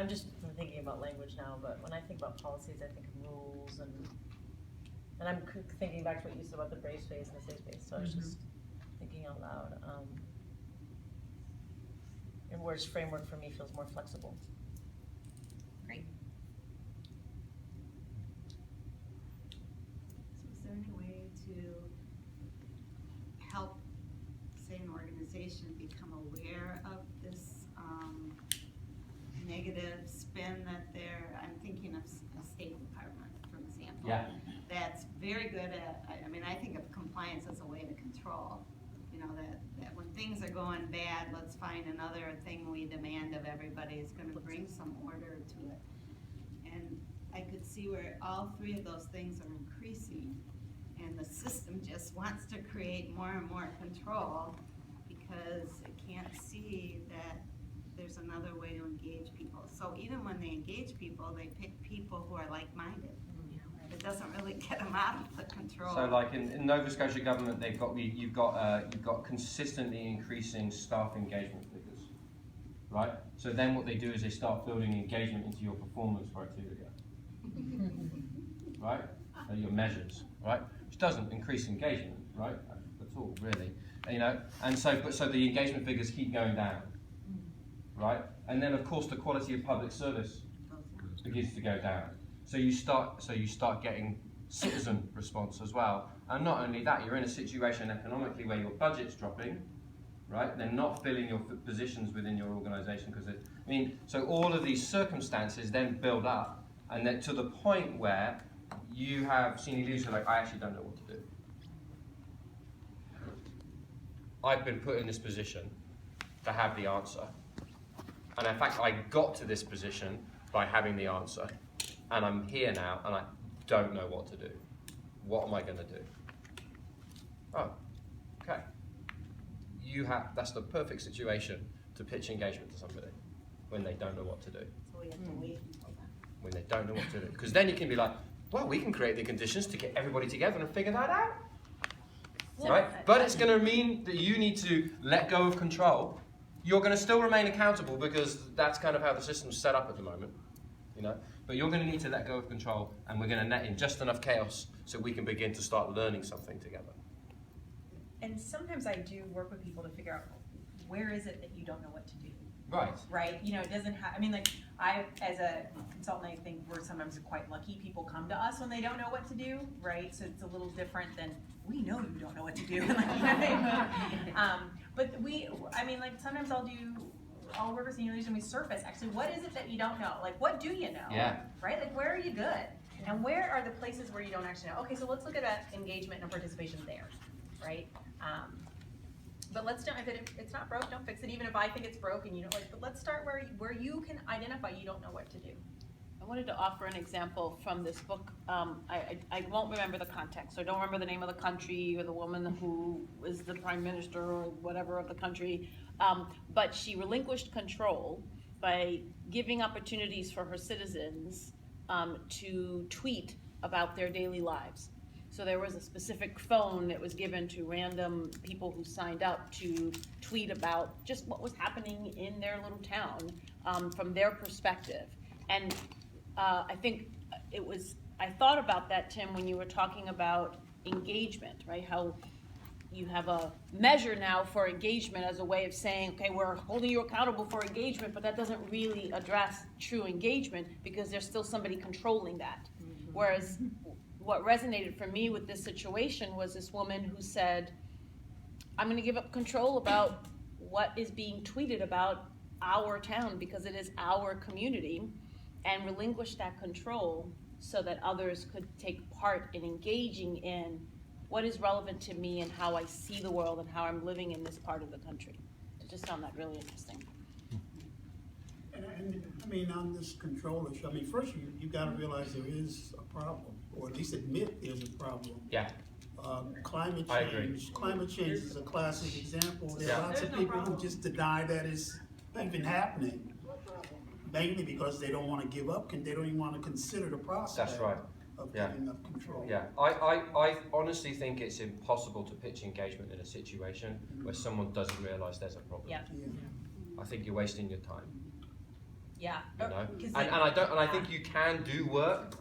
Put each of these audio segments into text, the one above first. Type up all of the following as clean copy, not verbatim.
I'm just thinking about language now, but when I think about policies, I think of rules and I'm thinking back to what you said about the brave space and the safe space, so I was just thinking out loud. And whereas framework for me feels more flexible. Great. So is there any way to help, say, an organization become aware of this negative spin that I'm thinking of a State Department, for example. Yeah. That's very good at, I mean, I think of compliance as a way to control. You know, that when things are going bad, let's find another thing we demand of everybody is gonna bring some order to it. And I could see where all three of those things are increasing, and the system just wants to create more and more control because it can't see that there's another way to engage people. So even when they engage people, they pick people who are like-minded. It doesn't really get them out of the control. So, like in Nova Scotia government, you've got consistently increasing staff engagement figures, right? So then what they do is they start building engagement into your performance criteria, right? So your measures, right? Which doesn't increase engagement, right? At all, really. You know, and so the engagement figures keep going down, right? And then of course the quality of public service begins to go down. So you start getting citizen response as well. And not only that, you're in a situation economically where your budget's dropping, right? They're not filling your positions within your organisation because so all of these circumstances then build up, and then to the point where you have senior leaders who are like, I actually don't know what to do. I've been put in this position to have the answer. And in fact, I got to this position by having the answer. And I'm here now, and I don't know what to do. What am I going to do? Oh, okay. That's the perfect situation to pitch engagement to somebody when they don't know what to do. So we have to wait until then. When they don't know what to do. Because then you can be like, well, we can create the conditions to get everybody together and figure that out. Right? But it's going to mean that you need to let go of control. You're going to still remain accountable because that's kind of how the system's set up at the moment. You know? But you're going to need to let go of control, and we're going to net in just enough chaos so we can begin to start learning something together. And sometimes I do work with people to figure out where is it that you don't know what to do. Right. Right? You know, it doesn't have, I mean, like, I, as a consultant, I think we're sometimes quite lucky. People come to us when they don't know what to do, right? So it's a little different than, we know you don't know what to do. But sometimes I'll work with senior leaders and we surface, actually, what is it that you don't know? Like, what do you know? Yeah. Right? Like, where are you good? And where are the places where you don't actually know? Okay, so let's look at engagement and participation there, right? But let's don't, if it's not broke, don't fix it. Even if I think it's broken, but let's start where you can identify you don't know what to do. I wanted to offer an example from this book. I won't remember the context, so I don't remember the name of the country or the woman who is the prime minister or whatever of the country, but she relinquished control by giving opportunities for her citizens to tweet about their daily lives. So there was a specific phone that was given to random people who signed up to tweet about just what was happening in their little town from their perspective. And I think I thought about that, Tim, when you were talking about engagement, right? How you have a measure now for engagement as a way of saying, okay, we're holding you accountable for engagement, but that doesn't really address true engagement because there's still somebody controlling that. Mm-hmm. Whereas what resonated for me with this situation was this woman who said, I'm going to give up control about what is being tweeted about our town because it is our community, and relinquish that control so that others could take part in engaging in what is relevant to me and how I see the world and how I'm living in this part of the country. I just found that really interesting. And on this control issue, first you got to realize there is a problem, or at least admit there's a problem. Yeah. Climate I agree. change. Climate change is a classic example. There Yeah. are lots of people who just deny that it's even happening. Mainly because they don't want to give up, and they don't even want to consider the process. That's right. Of Yeah. giving up control. Yeah, I honestly think it's impossible to pitch engagement in a situation where someone doesn't realise there's a problem. Yeah. Yeah. I think you're wasting your time. Yeah. You know? 'Cause And I think you can do work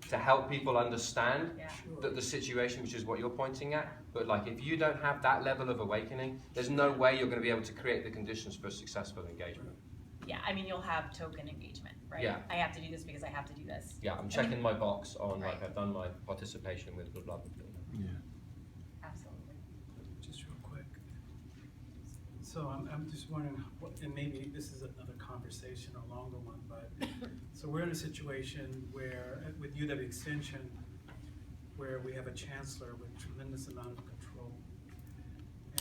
to help people understand Yeah. the situation, which is what you're pointing at. But like, if you don't have that level of awakening, there's no way you're going to be able to create the conditions for successful engagement. Yeah, I mean, you'll have token engagement, right? Yeah. I have to do this because I have to do this. Yeah, I'm checking my box on like Right. I've done my participation with blah blah blah. Absolutely. Just real quick. So I'm just wondering, and maybe this is another conversation, a longer one, but, so we're in a situation where, with UW Extension, where we have a chancellor with tremendous amount of control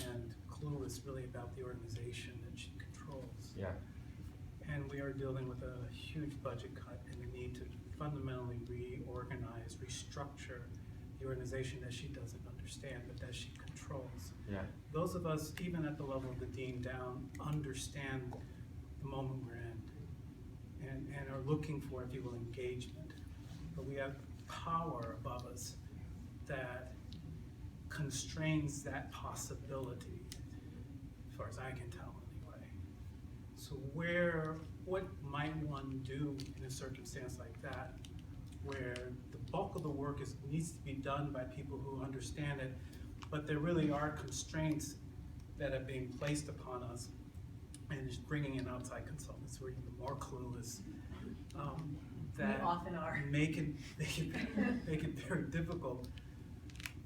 and clueless really about the organization that she controls. Yeah, And we are dealing with a huge budget cut and the need to fundamentally reorganize, restructure the organization that she doesn't understand, but that she controls. yeah, Those of us, even at the level of the dean down, understand the moment we're in and are looking for, if you will, engagement. But we have power above us that constrains that possibility, as far as I can tell anyway. So what might one do in a circumstance like that, where the bulk of the work needs to be done by people who understand it, but there really are constraints that are being placed upon us, and just bringing in outside consultants who are even more clueless, that We often are. make it very difficult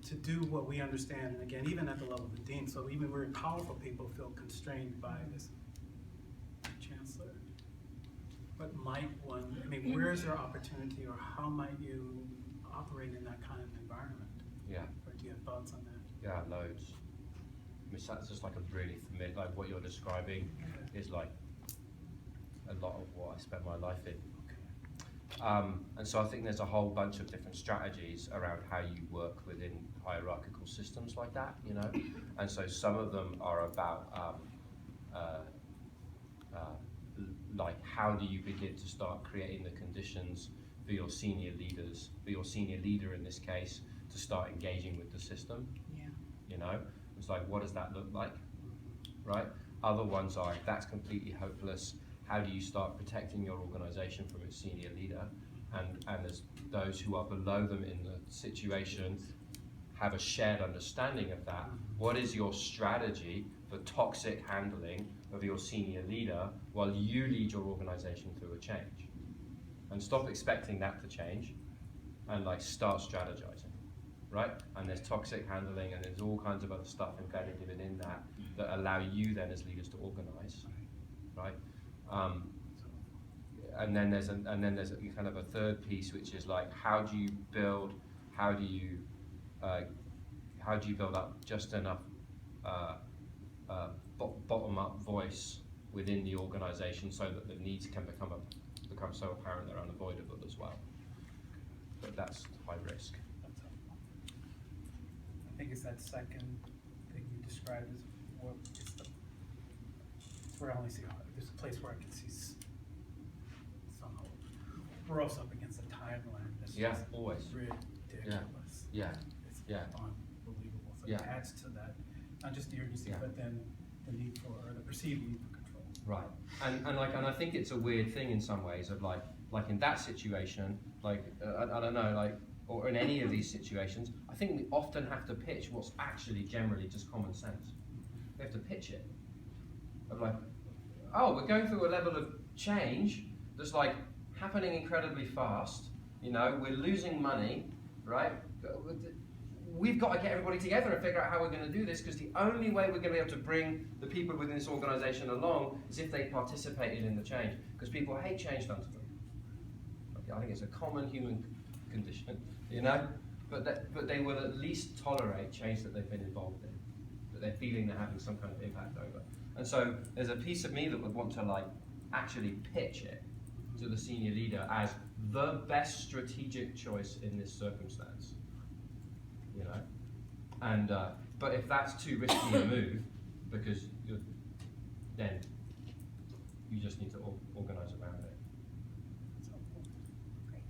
to do what we understand, and again, even at the level of the dean, so even very powerful people feel constrained by this chancellor. But might one, I mean, where is there opportunity, or how might you operate in that kind of environment? yeah, Or do you have thoughts on that? yeah, loads. I mean, that's just like a really familiar, like what you're describing is like a lot of what I spend my life in. And so I think there's a whole bunch of different strategies around how you work within hierarchical systems like that, you know? And so some of them are about like how do you begin to start creating the conditions for your senior leaders, for your senior leader in this case, to start engaging with the system. Yeah. You know, it's like, what does that look like, right? Other ones are, if that's completely hopeless, how do you start protecting your organization from its senior leader? And as those who are below them in the situation have a shared understanding of that, what is your strategy for toxic handling of your senior leader while you lead your organization through a change? And stop expecting that to change and like start strategizing, right? And there's toxic handling and there's all kinds of other stuff embedded within that that allow you then as leaders to organize, right? And then there's a kind of a third piece, which is like, how do you build up just enough bottom-up voice within the organization so that the needs can become so apparent they're unavoidable as well. But that's high risk. That's helpful. I think it's that second thing you described as what it's where I only see, there's a place where I can see some hope. We're also up against a timeline that's Yeah, just always. ridiculous. Yeah, It's yeah. unbelievable. So Yeah. it adds to that, not just the urgency, Yeah. but then the need for, or the perceived need for control. Right, and I think it's a weird thing in some ways of like in that situation, like I don't know, like, or in any of these situations, I think we often have to pitch what's actually generally just common sense. We have to pitch it of like, oh, we're going through a level of change that's like happening incredibly fast. You know, we're losing money, right? We've got to get everybody together and figure out how we're going to do this, because the only way we're going to be able to bring the people within this organization along is if they participated in the change, because people hate change done to them. I think it's a common human condition, you know, but they will at least tolerate change that they've been involved in, that they're feeling they're having some kind of impact over. And so there's a piece of me that would want to like actually pitch it to the senior leader as the best strategic choice in this circumstance. You know, and but if that's too risky a move, because then you just need to organize around it. That's helpful. Great.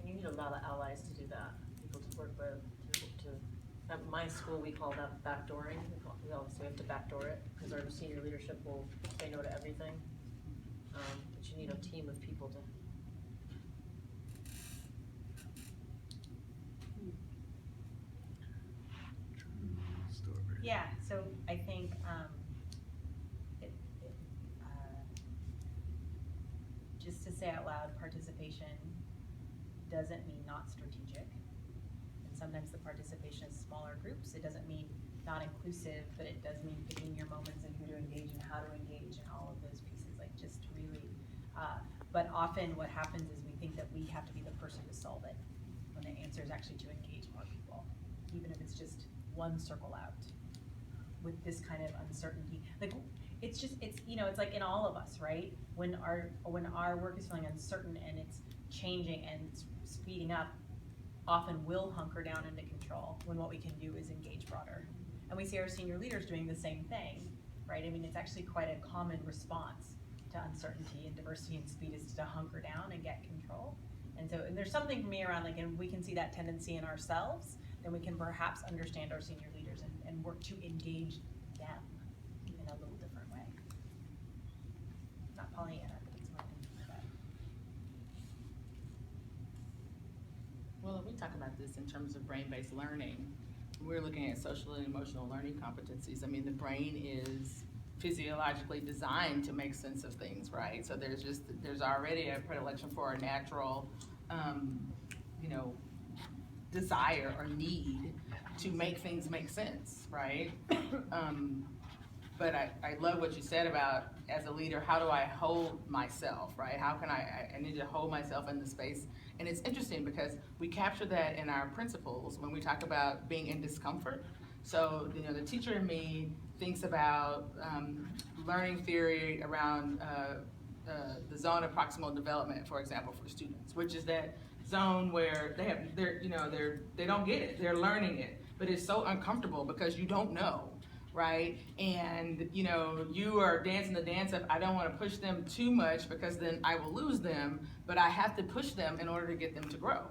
And you need a lot of allies to do that, people to work with, at my school, we call that backdooring. We obviously have to backdoor it, because our senior leadership will say no to everything. But you need a team of people to. Yeah, so I think, just to say out loud, participation doesn't mean not strategic. And sometimes the participation is smaller groups. It doesn't mean not inclusive, but it does mean picking your moments and who to engage and how to engage and all of those pieces, like just really, but often what happens is we think that we have to be the person to solve it, when the answer is actually to engage more people, even if it's just one circle out with this kind of uncertainty. Like, it's just, it's, you know, it's like in all of us, right? When our work is feeling uncertain and it's changing and it's speeding up, often we'll hunker down into control when what we can do is engage broader. And we see our senior leaders doing the same thing, right? I mean, it's actually quite a common response to uncertainty and diversity and speed is to hunker down and get control. And so, and there's something for me around, like, and we can see that tendency in ourselves, then we can perhaps understand our senior leaders and work to engage them in a little different way. Not Pollyanna, but it's my thinking for that. Well, if we talk about this in terms of brain-based learning, we're looking at social and emotional learning competencies. I mean, the brain is physiologically designed to make sense of things, right? So there's already a predilection for a natural, desire or need to make things make sense, right? But I love what you said about, as a leader, how do I hold myself, right? How can I need to hold myself in the space. And it's interesting because we capture that in our principles when we talk about being in discomfort. So, the teacher in me thinks about learning theory around the zone of proximal development, for example, for students, which is that zone where they don't get it, they're learning it, but it's so uncomfortable because you don't know, right? And you are dancing the dance of, I don't want to push them too much because then I will lose them, but I have to push them in order to get them to grow.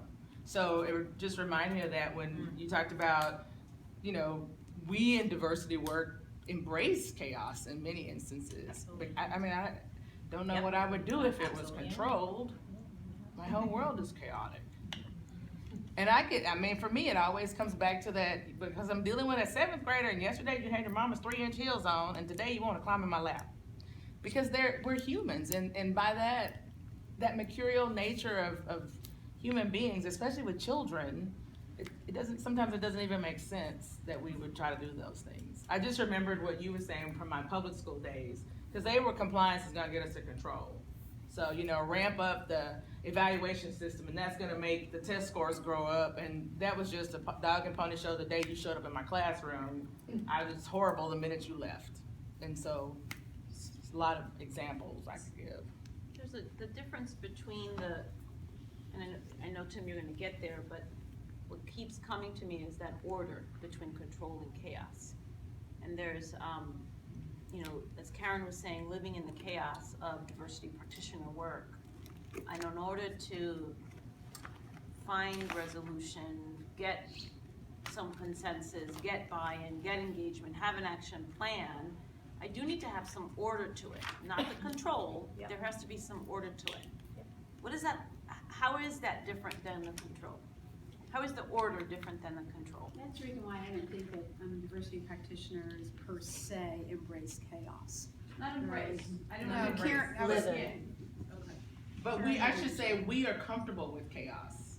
So it just reminded me of that when you talked about, we in diversity work embrace chaos in many instances. I don't know what I would do if it was controlled. My whole world is chaotic. And for me, it always comes back to that, because I'm dealing with a 7th grader, and yesterday you had your mama's 3-inch heels on, and today you want to climb in my lap. Because we're humans, and by that mercurial nature of human beings, especially with children, sometimes it doesn't even make sense that we would try to do those things. I just remembered what you were saying from my public school days, because compliance is gonna get us to control. So, ramp up the evaluation system, and that's gonna make the test scores grow up, and that was just a dog and pony show the day you showed up in my classroom. I was horrible the minute you left. And so, a lot of examples I could give. There's the difference between and I know, Tim, you're gonna get there, but what keeps coming to me is that order between control and chaos. And there's, as Karen was saying, living in the chaos of diversity practitioner work. And in order to find resolution, get some consensus, get buy-in, get engagement, have an action plan, I do need to have some order to it, not the control. Yep. There has to be some order to it. Yep. What is that? How is that different than the control? How is the order different than the control? That's the reason why I don't think that diversity practitioners per se embrace chaos. Not embrace. I don't know. No, Embrace. Karen, Live it. Okay. But I should say we are comfortable with chaos.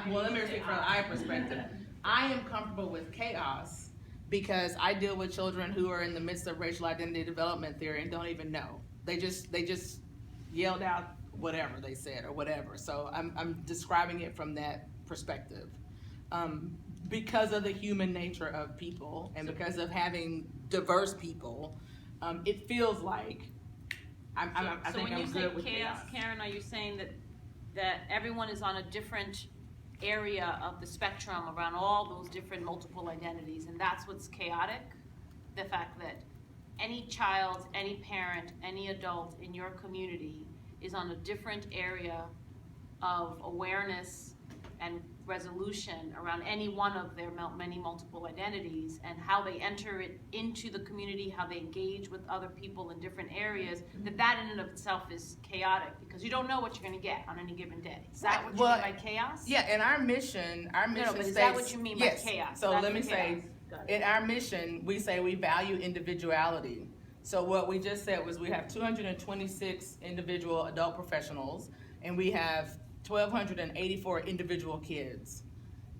Let me speak from our perspective. I am comfortable with chaos because I deal with children who are in the midst of racial identity development theory and don't even know. They just yelled out whatever they said or whatever. So I'm describing it from that perspective. Because of the human nature of people and because of having diverse people, it feels like I think I'm good with chaos. Karen, are you saying that everyone is on a different area of the spectrum around all those different multiple identities, and that's what's chaotic? The fact that any child, any parent, any adult in your community is on a different area of awareness and resolution around any one of their many multiple identities and how they enter it into the community, how they engage with other people in different areas, that in and of itself is chaotic because you don't know what you're going to get on any given day. Is that what you Well, mean by chaos? Yeah, and our mission No, but states. is that what you mean by yes. chaos? So That's let me the say, chaos. Got it. in our mission, we say we value individuality. So what we just said was we have 226 individual adult professionals, and we have 1,284 individual kids.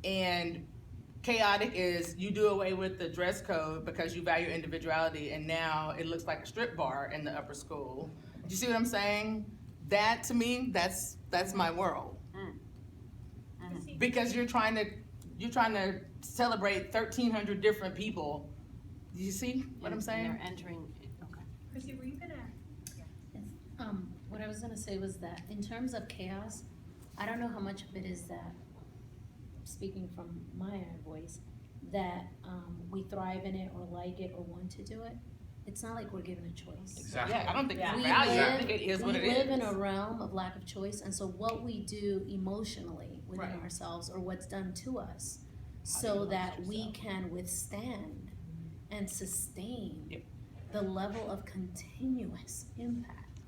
And chaotic is you do away with the dress code because you value individuality, and now it looks like a strip bar in the upper school. Do you see what I'm saying? That to me, that's my world. Because you're trying to celebrate 1,300 different people. Do you see what I'm saying? And they're entering. Okay. Chrissy, were you gonna? What I was gonna say was that in terms of chaos, I don't know how much of it is that, speaking from my own voice, that we thrive in it or like it or want to do it. It's not like we're given a choice. Exactly. Yeah, I don't think Yeah. it's We value. I live- think it is what it We is. live in a realm of lack of choice, and so what we do emotionally within Right. ourselves or what's done to us so that we can withstand and sustain Yep. the level of continuous impact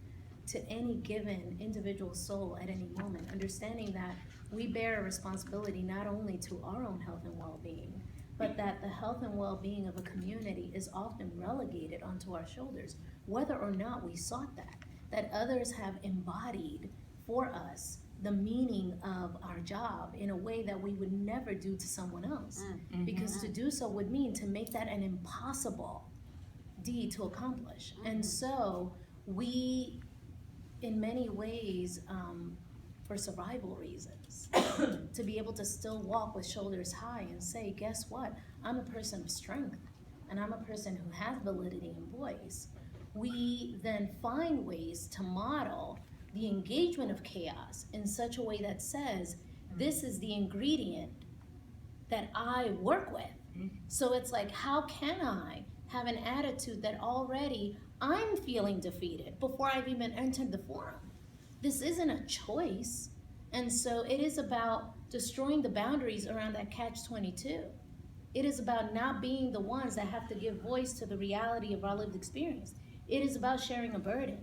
to any given individual soul at any moment, understanding that we bear a responsibility not only to our own health and well-being, but that the health and well-being of a community is often relegated onto our shoulders, whether or not we sought that others have embodied for us the meaning of our job in a way that we would never do to someone else. Because to do so would mean to make that an impossible deed to accomplish. And so we, in many ways, for survival reasons, to be able to still walk with shoulders high and say, guess what? I'm a person of strength, and I'm a person who has validity and voice. We then find ways to model the engagement of chaos in such a way that says, this is the ingredient that I work with. So it's like, how can I have an attitude that already I'm feeling defeated before I've even entered the forum? This isn't a choice. And so it is about destroying the boundaries around that catch-22. It is about not being the ones that have to give voice to the reality of our lived experience. It is about sharing a burden.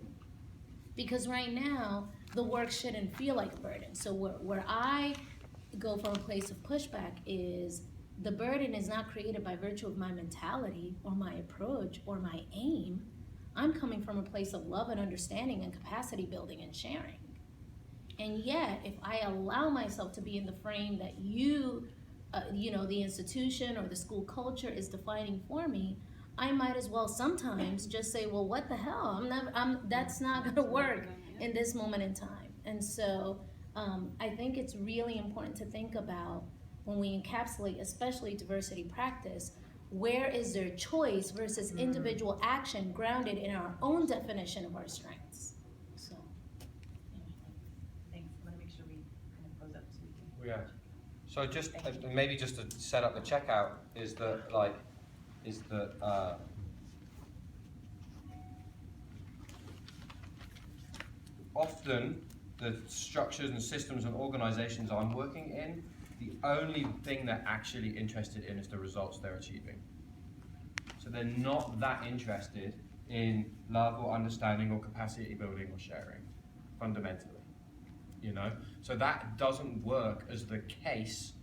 Because right now, the work shouldn't feel like a burden. So where I go from a place of pushback is the burden is not created by virtue of my mentality or my approach or my aim. I'm coming from a place of love and understanding and capacity building and sharing. And yet, if I allow myself to be in the frame that the institution or the school culture is defining for me, I might as well sometimes just say, well, what the hell? That's not gonna work in this moment in time. And so I think it's really important to think about when we encapsulate, especially diversity practice, where is their choice versus individual action grounded in our own definition of our strengths. So, Thanks. I want to make sure we kind of close up so we can. Yeah. So just maybe just to set up the checkout is that often the structures and systems and organizations I'm working in, the only thing they're actually interested in is the results they're achieving. So they're not that interested in love or understanding or capacity building or sharing, fundamentally. So that doesn't work as the case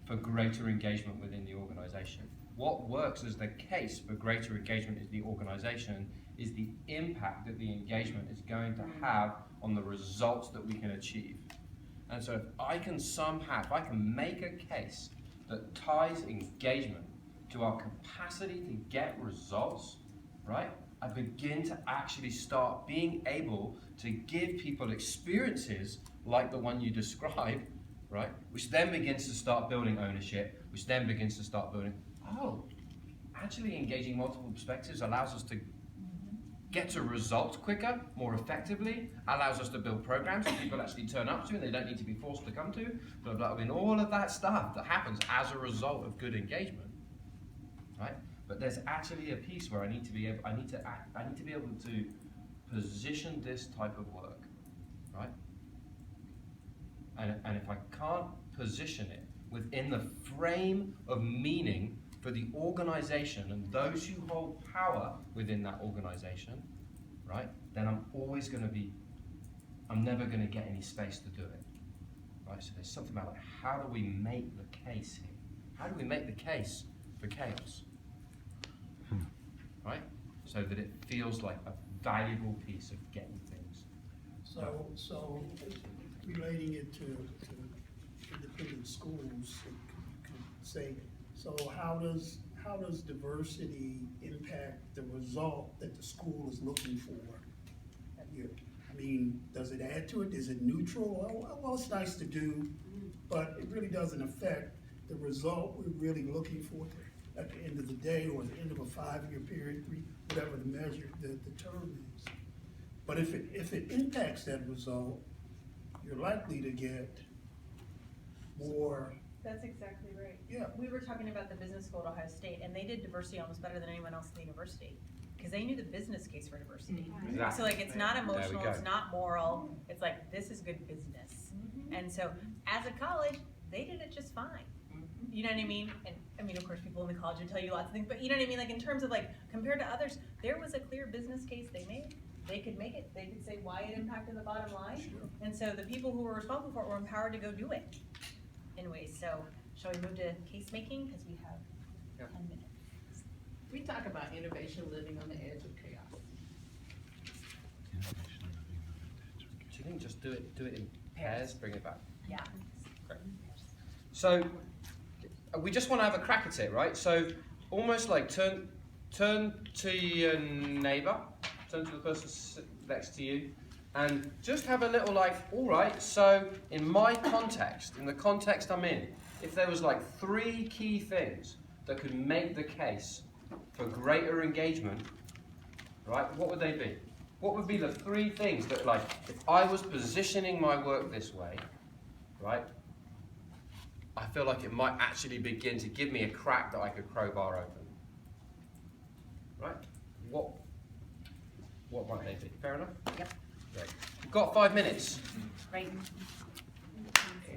for greater engagement within the organization. What works as the case for greater engagement is the organization, is the impact that the engagement is going to have on the results that we can achieve. And so if I can make a case that ties engagement to our capacity to get results, right? I begin to actually start being able to give people experiences like the one you described, right? Which then begins to start building ownership, which then begins to start building, actually engaging multiple perspectives allows us to get to results quicker, more effectively, allows us to build programs that people actually turn up to and they don't need to be forced to come to. But I mean, all of that stuff that happens as a result of good engagement, right? But there's actually a piece where I need to be able to position this type of work, right? And if I can't position it within the frame of meaning for the organization and those who hold power within that organization, right, then I'm never going to get any space to do it. Right, so there's something about like, how do we make the case here? How do we make the case for chaos? Right? So that it feels like a valuable piece of getting things. So relating it to independent schools, could say, so how does diversity impact the result that the school is looking for? I mean, does it add to it? Is it neutral? Well, it's nice to do, but it really doesn't affect the result we're really looking for at the end of the day or the end of a 5-year period, whatever the measure, the term is. But if it impacts that result, you're likely to get more. That's exactly right. Yeah. We were talking about the business school at Ohio State, and they did diversity almost better than anyone else in the university, because they knew the business case for diversity. Exactly. So like, it's not emotional, go. it's not moral, it's like, this is good business. And so, as a college, they did it just fine. You know what I mean? And I mean, of course, people in the college would tell you lots of things, but you know what I mean? Like, in terms of like, compared to others, there was a clear business case they made. They could make it, they could say why it impacted the bottom line. Sure. And so the people who were responsible for it were empowered to go do it. Anyways, so shall we move to case making? Because we have 10 minutes. We talk about innovation living on the edge of chaos. Do you think just do it in pairs, bring it back? Yeah. Great. So we just want to have a crack at it, right? So almost like turn to your neighbor, turn to the person next to you, and just have a little like, all right, so in my context, in the context I'm in, if there was like 3 key things that could make the case for greater engagement, right, what would they be? What would be the 3 things that, like, if I was positioning my work this way, right, I feel like it might actually begin to give me a crack that I could crowbar open. Right? What might they be? Fair enough? Yep. Great. We've got 5 minutes. Right.